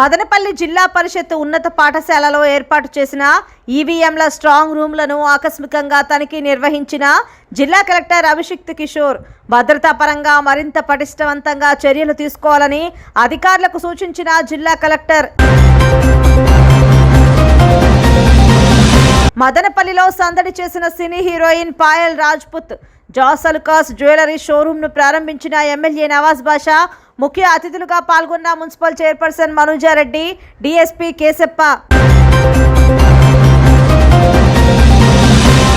మదనపల్లి జిల్లా పరిషత్ ఉన్నత పాఠశాలలో ఏర్పాటు చేసిన ఈవీఎంల స్ట్రాంగ్ రూమ్లను ఆకస్మికంగా తనిఖీ నిర్వహించిన జిల్లా కలెక్టర్ అభిషిక్త్ కిషోర్ భద్రతా పరంగా మరింత పటిష్టవంతంగా చర్యలు తీసుకోవాలని అధికారులకు సూచించిన జిల్లా కలెక్టర్. మదనపల్లిలో సందడి చేసిన cine heroine Payal Rajput Jos Alukkas jewellery షోరూమ్ను ప్రారంభించిన ఎమ్మెల్యే నవాజ్ బాషా, ముఖ్య అతిథులుగా పాల్గొన్న municipal chairperson Manuja Reddy, DSP Keshappa.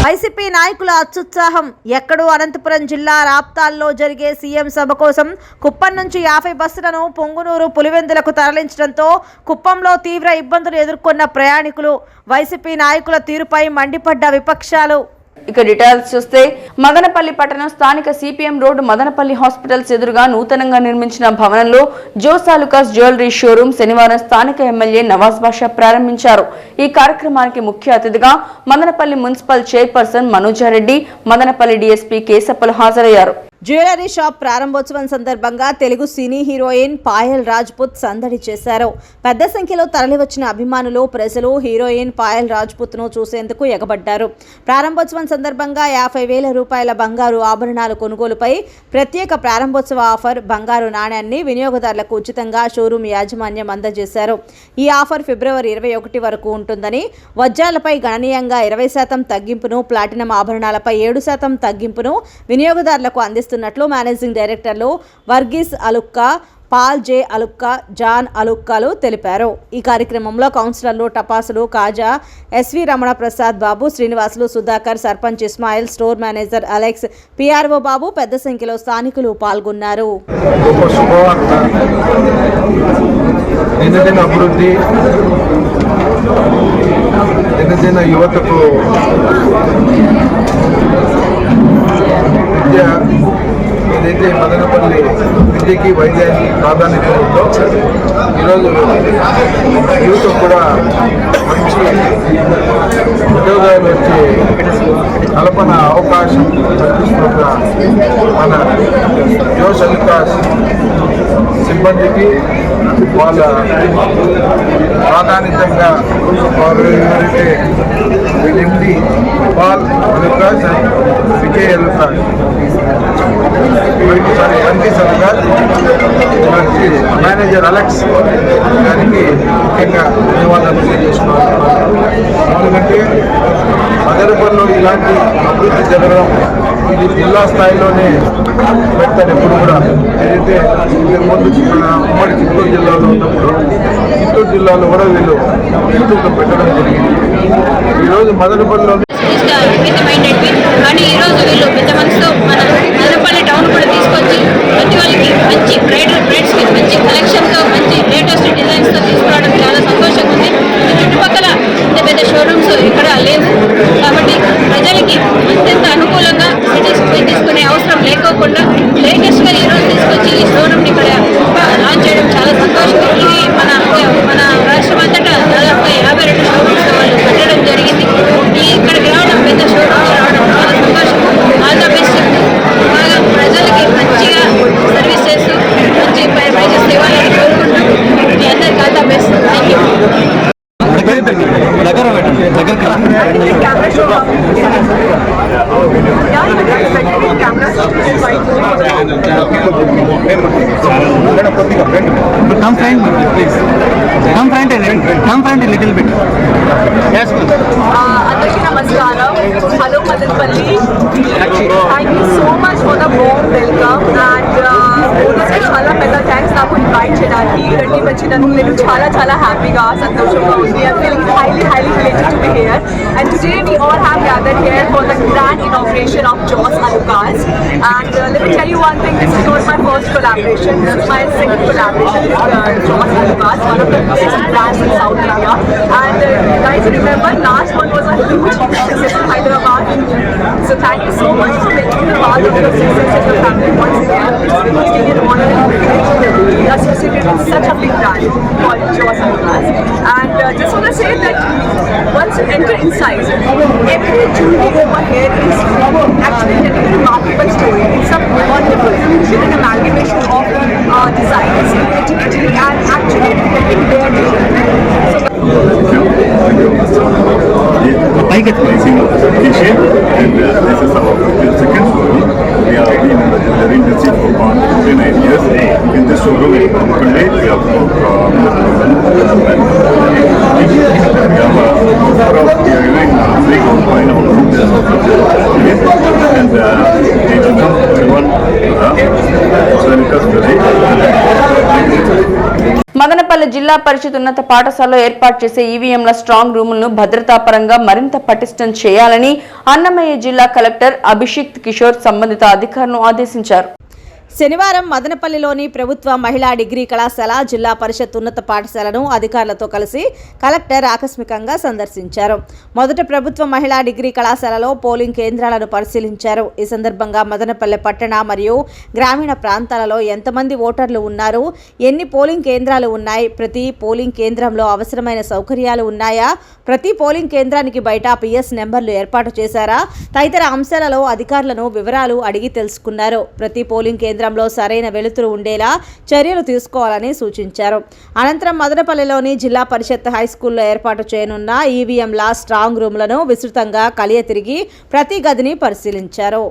YCP నాయకుల అత్యుత్సాహం. ఎక్కడో అనంతపురం జిల్లా రాప్తాల్లో జరిగే సీఎం సభ కోసం కుప్పం నుంచి 50 బస్సులను పొంగునూరు పులివెందులకు తరలించడంతో కుప్పంలో తీవ్ర ఇబ్బందులు ఎదుర్కొన్న ప్రయాణికులు. వైసీపీ నాయకుల తీరుపై మండిపడ్డ విపక్షాలు. ఇక డీటెయిల్స్ చూస్తే మదనపల్లి పట్టణం స్థానిక సిపిఎం రోడ్డు మదనపల్లి హాస్పిటల్స్ ఎదురుగా నూతనంగా నిర్మించిన భవనంలో జోస్ అలుకాస్ జ్యువెలరీ షోరూమ్ శనివారం స్థానిక ఎమ్మెల్యే నవాజ్ బాషా ప్రారంభించారు. ఈ కార్యక్రమానికి ముఖ్య అతిథిగా Madanapalle municipal chairperson Manuja Reddy, Madanapalle DSP కేశప్పలు హాజరయ్యారు. జ్యువెలరీ షాప్ ప్రారంభోత్సవం సందర్భంగా తెలుగు సినీ హీరోయిన్ పాయల్ రాజ్పుత్ సందడి చేశారు. పెద్ద సంఖ్యలో తరలివచ్చిన అభిమానులు, ప్రజలు హీరోయిన్ పాయల్ రాజ్పుత్ను చూసేందుకు ఎగబడ్డారు. ప్రారంభోత్సవం సందర్భంగా 50,000 రూపాయల బంగారు ఆభరణాలు కొనుగోలుపై ప్రత్యేక ప్రారంభోత్సవ ఆఫర్, బంగారు నాణ్యాన్ని వినియోగదారులకు ఉచితంగా షోరూమ్ యాజమాన్యం అందజేశారు. ఈ ఆఫర్ ఫిబ్రవరి 21 వరకు ఉంటుందని, వజ్రాలపై గణనీయంగా 20% తగ్గింపును, ప్లాటినం ఆభరణాలపై 7% తగ్గింపును వినియోగదారులకు అందిస్తున్నట్లు మేనేజింగ్ డైరెక్టర్లు వర్గీస్ అలుక్కా, పాల్ జే అలుక్కా, జాన్ అలుక్కాలు తెలిపారు. ఈ కార్యక్రమంలో కౌన్సిలర్లు టపాసులు Kaja, SV Ramana Prasad Babu, Srinivasulu, Sudhakar, sarpanch Ismail, store manager Alex, PRO Babu పెద్ద సంఖ్యలో స్థానికులు పాల్గొన్నారు. యువతకు ఏదైతే మదనపల్లి విద్యకి వైద్యానికి ప్రాధాన్యత ఉందో ఈరోజు యువత కూడా మంచి ఉద్యోగాలు వచ్చే కల్పన అవకాశం కల్పిస్తున్న మన జోస్ అలుకాస్ సిబ్బందికి వాళ్ళ ప్రాధాన్యతంగా వారు ఎవరైతే MD Paul Alukkas, Vijay Alukkas, Varghese Alukkas, manager Alex గారికి ముఖ్యంగా ధన్యవాదాలు తెలియజేస్తున్నాను. ఎందుకంటే మదనపల్లిలో ఇలాంటి అభివృద్ధి జరగడం ఇది జిల్లా స్థాయిలోనే పెడతారు. ఎప్పుడు కూడా ఏదైతే ముందు ఉమ్మడి చిత్తూరు జిల్లాలో ఉన్నప్పుడు చిత్తూరు జిల్లాలో కూడా వీళ్ళు చిత్తూరులో పెట్టడం జరిగింది. ఈరోజు మదనపల్లిలో కానీ ఈరోజు వీళ్ళు పెద్ద మనసుతో మన మదనపల్లి టౌన్ కూడా తీసుకొచ్చి ప్రతి వాళ్ళకి మంచి బ్రైడ్స్కి మంచి కలెక్షన్తో మంచి లేటెస్ట్ డిజైన్స్తో తీసుకురావడం చాలా సంతోషంగా ఉంది. చుట్టుపక్కల ఇంత పెద్ద షోరూమ్స్ ఇక్కడ లేవు కాబట్టి ప్రజలకి అత్యంత అనుకూలంగా సిటీస్ పోయి తీసుకునే అవసరం లేకోకుండా లేటెస్ట్గా ఈరోజు తీసుకొచ్చి ఈ షోరూమ్ని ఇక్కడ లాంచ్ చేయడం చాలా సంతోషం. ఇది మన రాష్ట్రం అంతటా దాదాపు 52 షోరూమ్స్ వాళ్ళు పెట్టడం జరిగింది. ఇక్కడికి రావడం పెద్ద షోరూమ్స్ రావడం చాలా సంతోషం. All the best. బాగా ప్రజలకి మంచిగా సర్వీస్ చేస్తూ మంచి ప్రైజెస్ ఇవ్వాలని కోరుకుంటూ మీ అందరికీ all the best. Thank you. అందరికీ నమస్కారం. Hello Madanapalle. Thank you so much for the warm welcome and చాలా పెద్ద థ్యాంక్స్ నాకు ఇన్వైట్ చేయడానికి. ఇక్కడికి వచ్చినందుకు నేను చాలా హ్యాపీగా సంతోషంగా ఉంది. I feeling highly related to be here, and today we all have gathered here for the grand inauguration of Joss Alukas. And let me tell you one thing, this is not my first collaboration, this is my second collaboration with Joss Alukas, one of the best brands in South India. And guys, remember last one was a huge success in Hyderabad. So thank you so much for making the part of your success and your family once again. It's really an honor and privilege to be associated with such a big brand called Joss Alukas. And just want to say that once you enter inside, every jewelry over here is actually telling a remarkable story. It's a wonderful fusion and amalgamation of designs, creativity, and actually reflecting their 49 years. In this showroom in Pamukkale, we have giving free coin on and they welcome everyone Madanapalle జిల్లా పరిషత్ ఉన్నత పాఠశాలలో ఏర్పాటు చేసే ఈవీఎంల strong రూములను భద్రతాపరంగా మరింత పటిష్టం చేయాలని అన్నమయ్య జిల్లా కలెక్టర్ అభిషేక్ కిషోర్ సంబంధిత అధికారులను ఆదేశించారు. శనివారం మదనపల్లిలోని ప్రభుత్వ మహిళా డిగ్రీ కళాశాల జిల్లా పరిషత్ ఉన్నత పాఠశాలను అధికారులతో కలిసి కలెక్టర్ ఆకస్మికంగా సందర్శించారు. మొదట ప్రభుత్వ మహిళా డిగ్రీ కళాశాలలో పోలింగ్ కేంద్రాలను పరిశీలించారు. ఈ సందర్భంగా మదనపల్లి పట్టణ మరియు గ్రామీణ ప్రాంతాలలో ఎంతమంది ఓటర్లు ఉన్నారు, ఎన్ని పోలింగ్ కేంద్రాలు ఉన్నాయి, ప్రతి పోలింగ్ కేంద్రంలో అవసరమైన సౌకర్యాలు ఉన్నాయా, ప్రతి పోలింగ్ కేంద్రానికి బయట పిఎస్ నెంబర్లు ఏర్పాటు చేశారా తదితర అంశాలలో అధికారులను వివరాలు అడిగి తెలుసుకున్నారు. ప్రతి పోలింగ్ కేంద్రంలో సరైన వెలుతురు ఉండేలా చర్యలు తీసుకోవాలని సూచించారు. అనంతరం మదనపల్లిలోని జిల్లా పరిషత్ హైస్కూల్లో ఏర్పాటు చేయనున్న ఈవీఎంల స్ట్రాంగ్ రూమ్లను విస్తృతంగా కలియ తిరిగి ప్రతి గదిని పరిశీలించారు.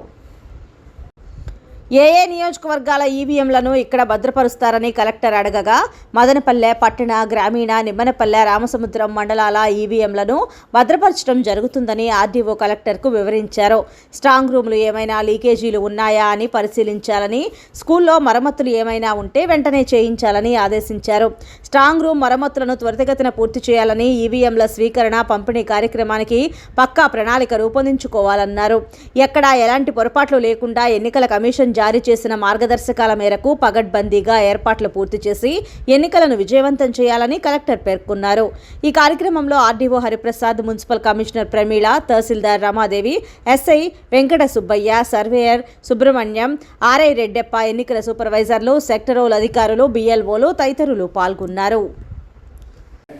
ఏ నియోజకవర్గాల ఈవీఎంలను ఇక్కడ భద్రపరుస్తారని కలెక్టర్ అడగగా మదనపల్లె పట్టణ, గ్రామీణ, నిమ్మనపల్లె, రామసముద్రం మండలాల ఈవీఎంలను భద్రపరచడం జరుగుతుందని ఆర్డీఓ కలెక్టర్కు వివరించారు. స్ట్రాంగ్ రూమ్లు ఏమైనా లీకేజీలు ఉన్నాయా అని పరిశీలించాలని, స్కూల్లో మరమ్మతులు ఏమైనా ఉంటే వెంటనే చేయించాలని ఆదేశించారు. స్ట్రాంగ్ రూమ్ మరమ్మతులను త్వరితగతిన పూర్తి చేయాలని, ఈవీఎంల స్వీకరణ, పంపిణీ కార్యక్రమానికి పక్కా ప్రణాళిక రూపొందించుకోవాలన్నారు. ఎక్కడా ఎలాంటి పొరపాట్లు లేకుండా ఎన్నికల కమిషన్ జారీ చేసిన మార్గదర్శకాల మేరకు పగడ్బందీగా ఏర్పాట్లు పూర్తి చేసి ఎన్నికలను విజయవంతం చేయాలని కలెక్టర్ పేర్కొన్నారు. ఈ కార్యక్రమంలో RDO Hariprasad, municipal commissioner Pramila, tahsildar Ramadevi, SI Venkata Subbaiah, surveyor Subrahmanyam, RI Reddeppa, ఎన్నికల సూపర్వైజర్లు, సెక్టరోల్ అధికారులు, బిఎల్ఓలు తదితరులు పాల్గొన్నారు.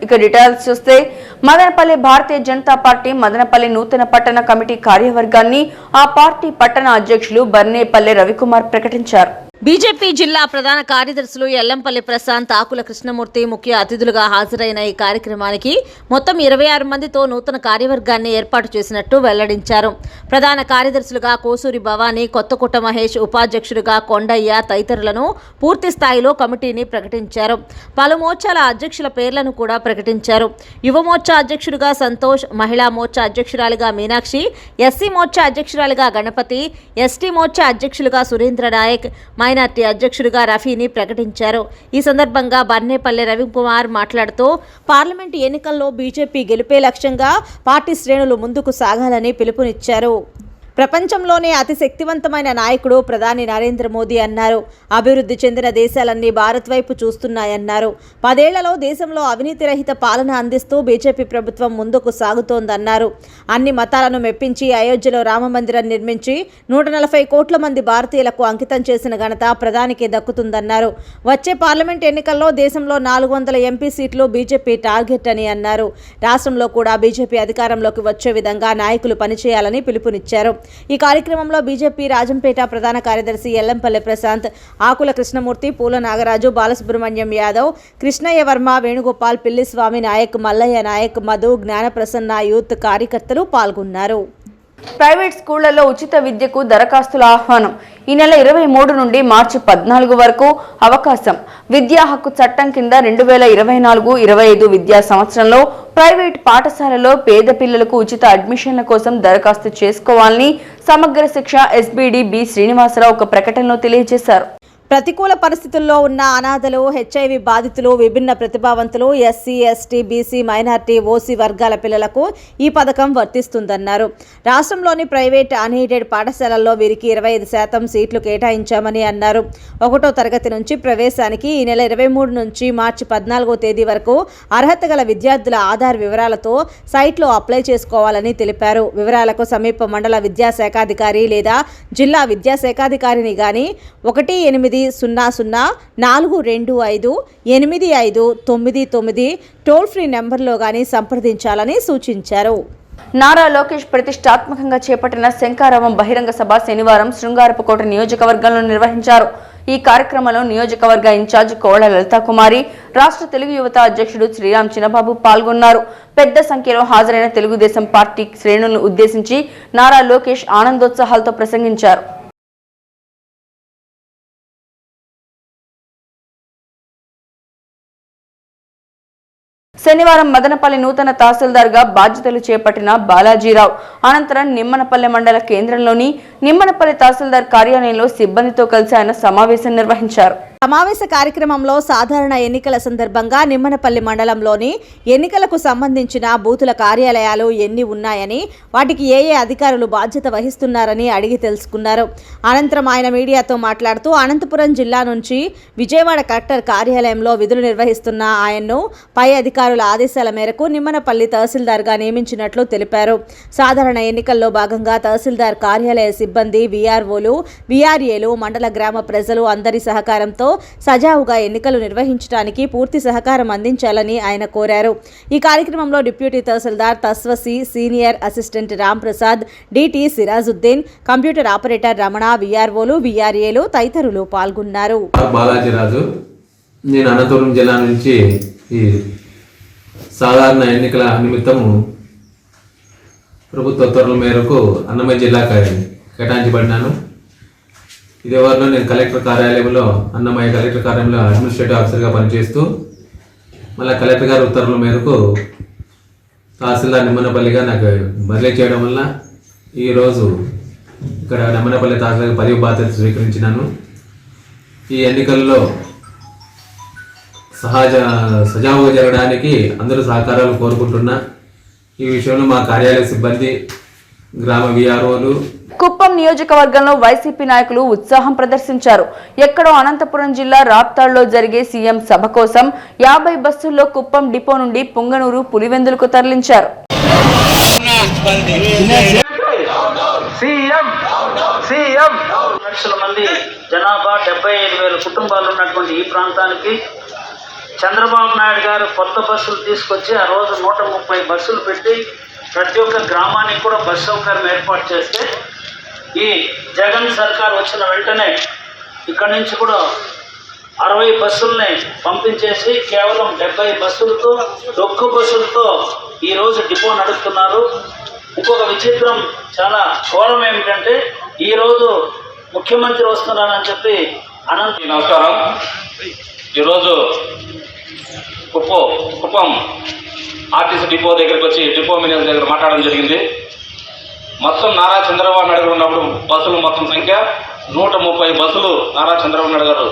ఇక డీటెయిల్స్ చూస్తే మదనపల్లి భారతీయ జనతా పార్టీ మదనపల్లి నూతన పట్టణ కమిటీ కార్యవర్గాన్ని ఆ పార్టీ పట్టణ అధ్యక్షులు బర్నేపల్లి రవికుమార్ ప్రకటించారు. బీజేపీ జిల్లా ప్రధాన కార్యదర్శులు ఎల్లంపల్లి ప్రశాంత్, ఆకుల కృష్ణమూర్తి ముఖ్య అతిథులుగా హాజరైన ఈ కార్యక్రమానికి మొత్తం 26 మందితో నూతన కార్యవర్గాన్ని ఏర్పాటు చేసినట్టు వెల్లడించారు. ప్రధాన కార్యదర్శులుగా కోసూరి భవానీ, కొత్తకోట మహేష్, ఉపాధ్యక్షుడిగా కొండయ్య తదితరులను పూర్తి స్థాయిలో కమిటీని ప్రకటించారు. పలు మోర్చాల అధ్యక్షుల పేర్లను కూడా ప్రకటించారు. యువ మోర్చా అధ్యక్షుడిగా సంతోష్, మహిళా మోర్చా అధ్యక్షురాలిగా మీనాక్షి, ఎస్సీ మోర్చా అధ్యక్షురాలిగా గణపతి, ఎస్టీ మోర్చా అధ్యక్షులుగా సురేంద్ర నాయక్, మైనార్టీ అధ్యక్షుడిగా రఫీని ప్రకటించారు. ఈ సందర్భంగా బర్నేపల్లి రవికుమార్ మాట్లాడుతూ పార్లమెంటు ఎన్నికల్లో బీజేపీ గెలుపే లక్ష్యంగా పార్టీ శ్రేణులు ముందుకు సాగాలని పిలుపునిచ్చారు. ప్రపంచంలోనే అతి శక్తివంతమైన నాయకుడు ప్రధాని నరేంద్ర మోదీ అన్నారు. అభివృద్ధి చెందిన దేశాలన్నీ భారత్ వైపు చూస్తున్నాయన్నారు. 10 ఏళ్లలో దేశంలో అవినీతి రహిత పాలన అందిస్తూ బీజేపీ ప్రభుత్వం ముందుకు సాగుతోందన్నారు. అన్ని మతాలను మెప్పించి అయోధ్యలో రామమందిరం నిర్మించి 140 కోట్ల మంది భారతీయులకు అంకితం చేసిన ఘనత ప్రధానికే దక్కుతుందన్నారు. వచ్చే పార్లమెంట్ ఎన్నికల్లో దేశంలో 400 ఎంపీ సీట్లు బీజేపీ టార్గెట్ అని అన్నారు. రాష్ట్రంలో కూడా బీజేపీ అధికారంలోకి వచ్చే విధంగా నాయకులు పనిచేయాలని పిలుపునిచ్చారు. ఈ కార్యక్రమంలో బీజేపీ రాజంపేట ప్రధాన కార్యదర్శి ఎల్లంపల్లి ప్రశాంత్, ఆకుల కృష్ణమూర్తి, పూల నాగరాజు, బాలసుబ్రహ్మణ్యం యాదవ్, కృష్ణయ్య వర్మ, వేణుగోపాల్, పిల్లిస్వామి నాయక్, మల్లయ్య నాయక్, మధు, జ్ఞానప్రసన్న యూత్ కార్యకర్తలు పాల్గొన్నారు. ప్రైవేట్ స్కూళ్లలో ఉచిత విద్యకు దరఖాస్తుల ఆహ్వానం ఈ నెల 23 నుండి మార్చి 14 వరకు అవకాశం. విద్యా హక్కు చట్టం కింద 2024-25 విద్యా సంవత్సరంలో ప్రైవేట్ పాఠశాలలో పేద పిల్లలకు ఉచిత అడ్మిషన్ల కోసం దరఖాస్తు చేసుకోవాలని సమగ్ర శిక్ష ఎస్బీడీ బి శ్రీనివాసరావు ఒక ప్రకటనలో తెలియజేశారు. ప్రతికూల పరిస్థితుల్లో ఉన్న అనాథలు, హెచ్ఐవి బాధితులు, విభిన్న ప్రతిభావంతులు, SC, ST, BC, minority, OC వర్గాల పిల్లలకు ఈ పథకం వర్తిస్తుందన్నారు. రాష్ట్రంలోని ప్రైవేట్ అన్ఎయిడెడ్ పాఠశాలల్లో వీరికి 25% సీట్లు కేటాయించామని అన్నారు. 1వ తరగతి నుంచి ప్రవేశానికి ఈ నెల 23 నుంచి మార్చి 14వ తేదీ వరకు అర్హత గల విద్యార్థుల ఆధార్ వివరాలతో సైట్లో అప్లై చేసుకోవాలని తెలిపారు. వివరాలకు సమీప మండల విద్యాశాఖాధికారి లేదా జిల్లా విద్యాశాఖాధికారిని గాని 1800-425-8599 టోల్ ఫ్రీ నెంబర్లో గానీ సంప్రదించాలని సూచించారు. నారా లోకేష్ ప్రతిష్టాత్మకంగా చేపట్టిన శంకారావం బహిరంగ సభ శనివారం శృంగారపుకోట నియోజకవర్గంలో నిర్వహించారు. ఈ కార్యక్రమంలో నియోజకవర్గ ఇన్ఛార్జ్ కోళ్ల లలితా కుమారి, రాష్ట్ర తెలుగు యువత అధ్యక్షుడు శ్రీరామ్ చిన్నబాబు పాల్గొన్నారు. పెద్ద సంఖ్యలో హాజరైన తెలుగుదేశం పార్టీ శ్రేణులను ఉద్దేశించి నారా లోకేష్ ఆనందోత్సాహాలతో ప్రసంగించారు. శనివారం మదనపల్లి నూతన తహసీల్దార్గా బాధ్యతలు చేపట్టిన బాలాజీరావు అనంతరం నిమ్మనపల్లె మండల కేంద్రంలోని నిమ్మనపల్లి తహసీల్దార్ కార్యాలయంలో సిబ్బందితో కలిసి ఆయన సమావేశం నిర్వహించారు. సమావేశ కార్యక్రమంలో సాధారణ ఎన్నికల సందర్భంగా నిమ్మనపల్లి మండలంలోని ఎన్నికలకు సంబంధించిన బూతుల కార్యాలయాలు ఎన్ని ఉన్నాయని, వాటికి ఏ అధికారులు బాధ్యత వహిస్తున్నారని అడిగి తెలుసుకున్నారు. అనంతరం ఆయన మీడియాతో మాట్లాడుతూ అనంతపురం జిల్లా నుంచి విజయవాడ కలెక్టర్ కార్యాలయంలో విధులు నిర్వహిస్తున్న ఆయన్ను పై అధికారుల ఆదేశాల మేరకు నిమ్మనపల్లి తహసీల్దార్గా నియమించినట్లు తెలిపారు. సాధారణ ఎన్నికల్లో భాగంగా తహసీల్దార్ కార్యాలయ సిబ్బంది, వీఆర్ఓలు, వీఆర్ఏలు, మండల గ్రామ ప్రజలు అందరి సహకారంతో సజావుగా ఎన్నికలు నిర్వహించడానికి పూర్తి సహకారం అందించాలని ఆయన కోరారు. ఈ కార్యక్రమంలో deputy tahsildar Tasvasi, senior assistant Ramprasad, DT Sirajuddin, computer operator Ramana, వీఆర్ఓలు, వీఆర్ఏలు తదితరులు పాల్గొన్నారు. బాలాజీరాజు, నేను అనంతపురం జిల్లా నుంచి ఈ సాధారణ ఎన్నికల నిమిత్తము ప్రభుత్వ ఉత్తర్వుల మేరకు అన్నమయ్య జిల్లాకు కేటాయించబడినాను. ఇదేవరలో నేను కలెక్టర్ కార్యాలయంలో అన్నమయ్య కలెక్టర్ కార్యాలయంలో అడ్మినిస్ట్రేటివ్ ఆఫీసర్గా పనిచేస్తూ మళ్ళీ కలెక్టర్ గారి ఉత్తర్వుల మేరకు తహసీల్దార్ నిమ్మనపల్లిగా నాకు బదిలీ చేయడం వల్ల ఈరోజు ఇక్కడ నిమ్మనపల్లి తహసీల్దార్ పదవి బాధ్యత స్వీకరించినాను. ఈ ఎన్నికల్లో సజావుగా జరగడానికి అందరూ సహకారాలు కోరుకుంటున్నా. ఈ విషయంలో మా కార్యాలయ సిబ్బంది, గ్రామ వీఆర్ఓలు, కుప్పం నియోజకవర్గంలో వైసీపీ నాయకులు ఉత్సాహం ప్రదర్శించారు. ఎక్కడో అనంతపురం జిల్లా రాప్తాడ్లో జరిగే సీఎం సభ కోసం 50 బస్సుల్లో కుప్పం డిపో నుండి పుంగనూరు, పులివెందులకు తరలించారు. లక్షల మంది జనాభా, 75,000 కుటుంబాలు ఉన్నటువంటి ఈ ప్రాంతానికి చంద్రబాబు నాయుడు గారు కొత్త బస్సులు తీసుకొచ్చి ఆ రోజు 130 బస్సులు పెట్టి ప్రతి ఒక్క గ్రామానికి కూడా బస్సు సౌకర్యం ఏర్పాటు చేస్తే, ఈ జగన్ సర్కార్ వచ్చిన వెంటనే ఇక్కడి నుంచి కూడా 60 బస్సుల్ని పంపించేసి కేవలం 70 బస్సులతో, డొక్కు బస్సులతో ఈరోజు డిపో నడుపుతున్నారు. ఇంకొక విచిత్రం, చాలా ఘోరం ఏమిటంటే ఈరోజు ముఖ్యమంత్రి వస్తున్నారని చెప్పి నమస్కారం. ఈరోజు కుప్పం ఆర్టీసీ డిపో దగ్గరికి వచ్చి డిపో మేనేజర్ దగ్గర మాట్లాడడం జరిగింది. మొత్తం నారా చంద్రబాబు నాయుడు గారు ఉన్నప్పుడు బస్సులు మొత్తం సంఖ్య 130 బస్సులు నారా చంద్రబాబు నాయుడు గారు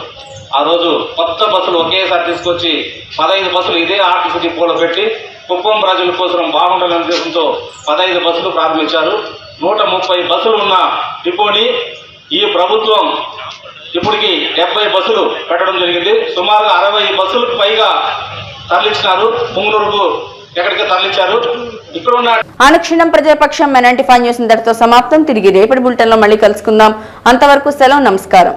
ఆ రోజు కొత్త బస్సులు ఒకేసారి తీసుకొచ్చి 15 బస్సులు ఇదే ఆర్టీసీ డిపోలో పెట్టి కుప్పం ప్రజల కోసం బాగుండాలనే ఉద్దేశంతో 15 బస్సులు ప్రారంభించారు. 130 బస్సులు ఉన్న డిపోని ఈ ప్రభుత్వం ఇప్పటికి 70 బస్సులు పెట్టడం జరిగింది. సుమారుగా 60 బస్సులకు పైగా తరలించినారు. పుంగనూరుకు ఎక్కడికి తరలించారు. ఇక్కడ ఉన్న అనుక్షణం ప్రజాపక్షం M95 న్యూస్ ఇంతటితో సమాప్తం. తిరిగి రేపటి బులెటిన్లో మళ్ళీ కలుసుకుందాం. అంతవరకు సెలవు, నమస్కారం.